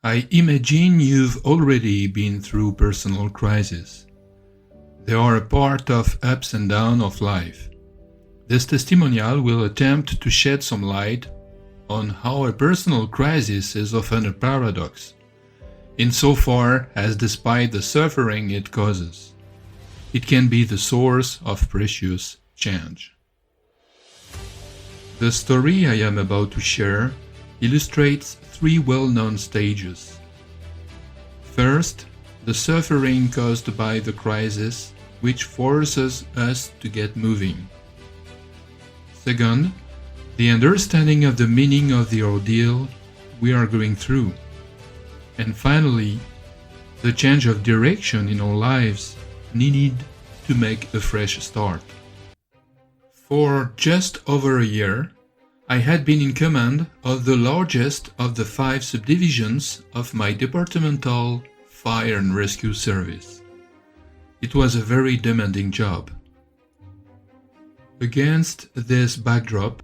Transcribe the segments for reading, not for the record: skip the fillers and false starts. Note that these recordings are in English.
I imagine you've already been through personal crises. They are a part of ups and downs of life. This testimonial will attempt to shed some light on how a personal crisis is often a paradox, insofar as despite the suffering it causes, it can be the source of precious change. The story I am about to share illustrates three well-known stages. First, the suffering caused by the crisis, which forces us to get moving. Second, the understanding of the meaning of the ordeal we are going through. And finally, the change of direction in our lives needed to make a fresh start. For just over a year, I had been in command of the largest of the 5 subdivisions of my departmental fire and rescue service. It was a very demanding job. Against this backdrop,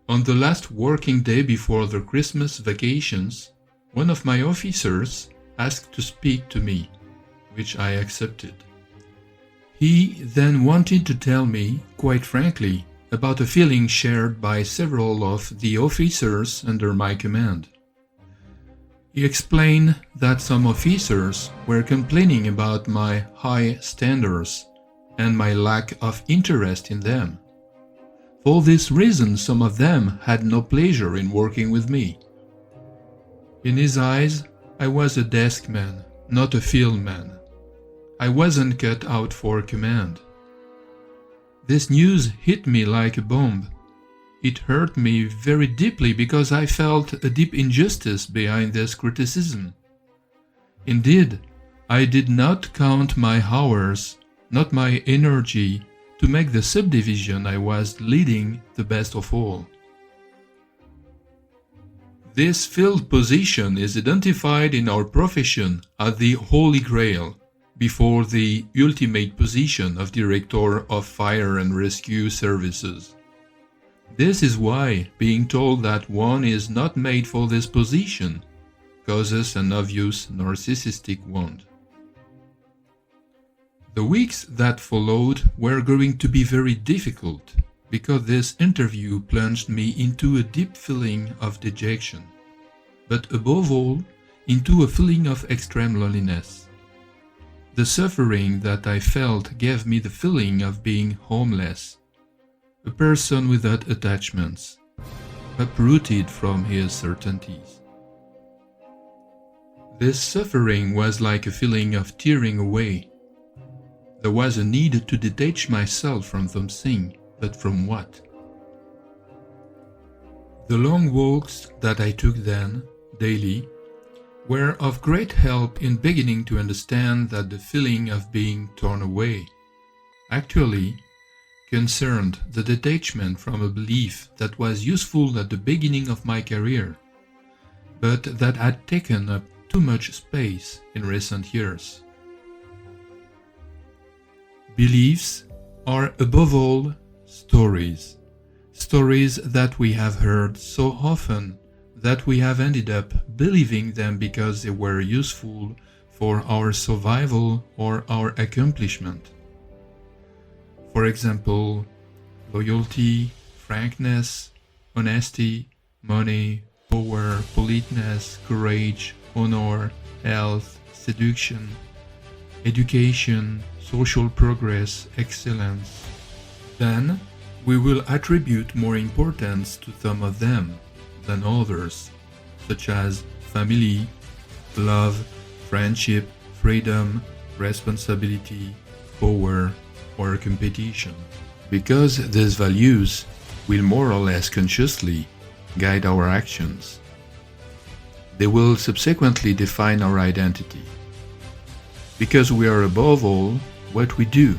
on the last working day before the Christmas vacations, one of my officers asked to speak to me, which I accepted. He then wanted to tell me, quite frankly, about a feeling shared by several of the officers under my command. He explained that some officers were complaining about my high standards and my lack of interest in them. For this reason, some of them had no pleasure in working with me. In his eyes, I was a desk man, not a field man. I wasn't cut out for command. This news hit me like a bomb. It hurt me very deeply because I felt a deep injustice behind this criticism. Indeed, I did not count my hours, not my energy, to make the subdivision I was leading the best of all. This field position is identified in our profession as the Holy Grail, before the ultimate position of Director of Fire and Rescue Services. This is why being told that one is not made for this position causes an obvious narcissistic wound. The weeks that followed were going to be very difficult because this interview plunged me into a deep feeling of dejection, but above all, into a feeling of extreme loneliness. The suffering that I felt gave me the feeling of being homeless, a person without attachments, uprooted from his certainties. This suffering was like a feeling of tearing away. There was a need to detach myself from something, but from what? The long walks that I took then, daily, were of great help in beginning to understand that the feeling of being torn away actually concerned the detachment from a belief that was useful at the beginning of my career, but that had taken up too much space in recent years. Beliefs are above all stories that we have heard so often that we have ended up believing them because they were useful for our survival or our accomplishment. For example, loyalty, frankness, honesty, money, power, politeness, courage, honor, health, seduction, education, social progress, excellence. Then we will attribute more importance to some of them than others, such as family, love, friendship, freedom, responsibility, power, or competition. Because these values will more or less consciously guide our actions. They will subsequently define our identity. Because we are above all what we do,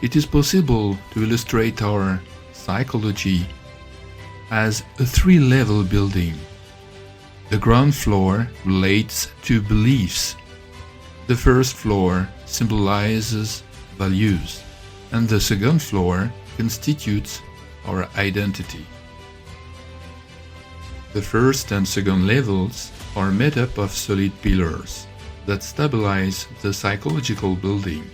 it is possible to illustrate our psychology as a 3-level building. The ground floor relates to beliefs. The first floor symbolizes values, and the second floor constitutes our identity. The first and second levels are made up of solid pillars that stabilize the psychological building.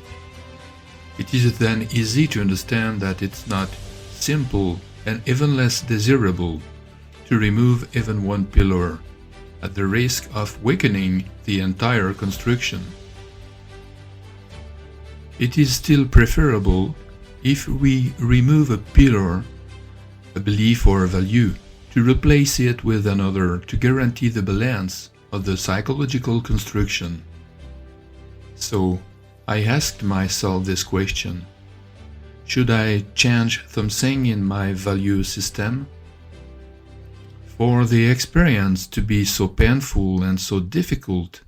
It is then easy to understand that it's not simple and even less desirable to remove even one pillar at the risk of weakening the entire construction. It is still preferable if we remove a pillar, a belief or a value, to replace it with another to guarantee the balance of the psychological construction. So, I asked myself this question: should I change something in my value system? For the experience to be so painful and so difficult,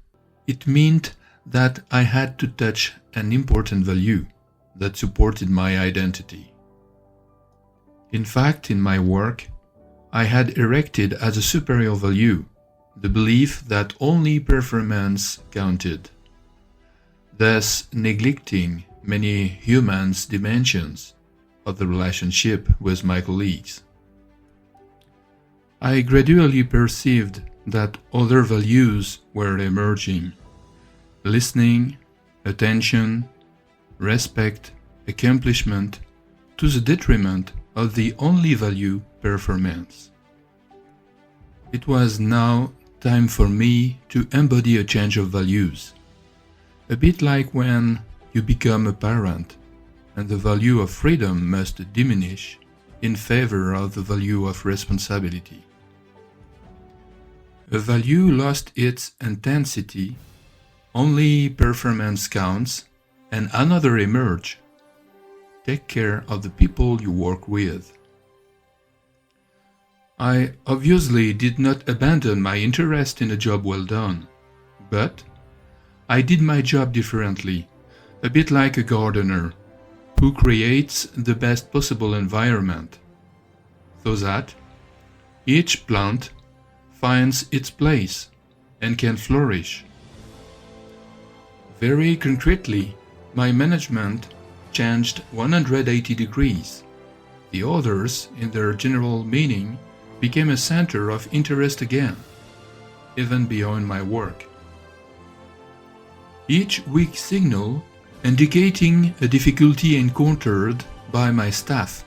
it meant that I had to touch an important value that supported my identity. In fact, in my work, I had erected as a superior value the belief that only performance counted, thus neglecting many human dimensions of the relationship with my colleagues. I gradually perceived that other values were emerging: listening, attention, respect, accomplishment, to the detriment of the only value, performance. It was now time for me to embody a change of values, a bit like when you become a parent and the value of freedom must diminish in favor of the value of responsibility. A value lost its intensity, only performance counts, and another emerge. Take care of the people you work with. I obviously did not abandon my interest in a job well done, but I did my job differently, a bit like a gardener who creates the best possible environment, so that each plant finds its place and can flourish. Very concretely, my management changed 180 degrees. The others, in their general meaning, became a center of interest again, even beyond my work. Each weak signal indicating a difficulty encountered by my staff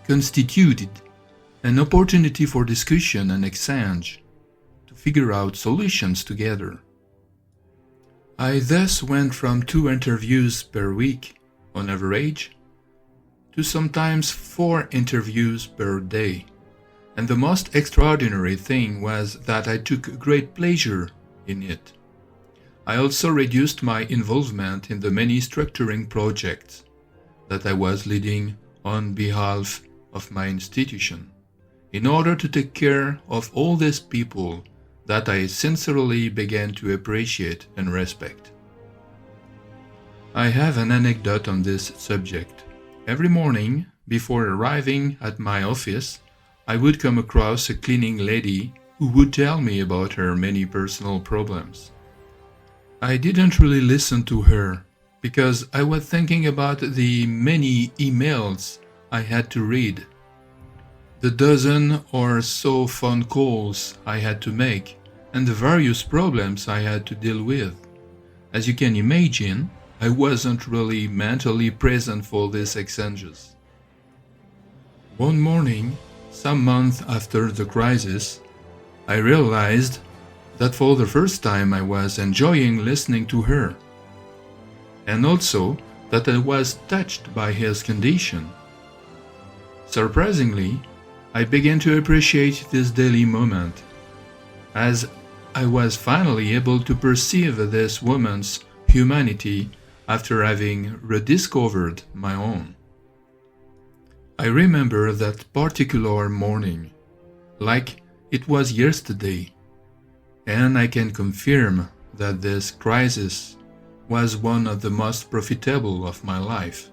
constituted an opportunity for discussion and exchange to figure out solutions together. I thus went from 2 interviews per week, on average, to sometimes 4 interviews per day. And the most extraordinary thing was that I took great pleasure in it. I also reduced my involvement in the many structuring projects that I was leading on behalf of my institution, in order to take care of all these people that I sincerely began to appreciate and respect. I have an anecdote on this subject. Every morning, before arriving at my office, I would come across a cleaning lady who would tell me about her many personal problems. I didn't really listen to her because I was thinking about the many emails I had to read, the dozen or so phone calls I had to make, and the various problems I had to deal with. As you can imagine, I wasn't really mentally present for these exchanges. One morning, some months after the crisis, I realized that for the first time I was enjoying listening to her, and also that I was touched by his condition. Surprisingly, I began to appreciate this daily moment, as I was finally able to perceive this woman's humanity after having rediscovered my own. I remember that particular morning, like it was yesterday, and I can confirm that this crisis was one of the most profitable of my life.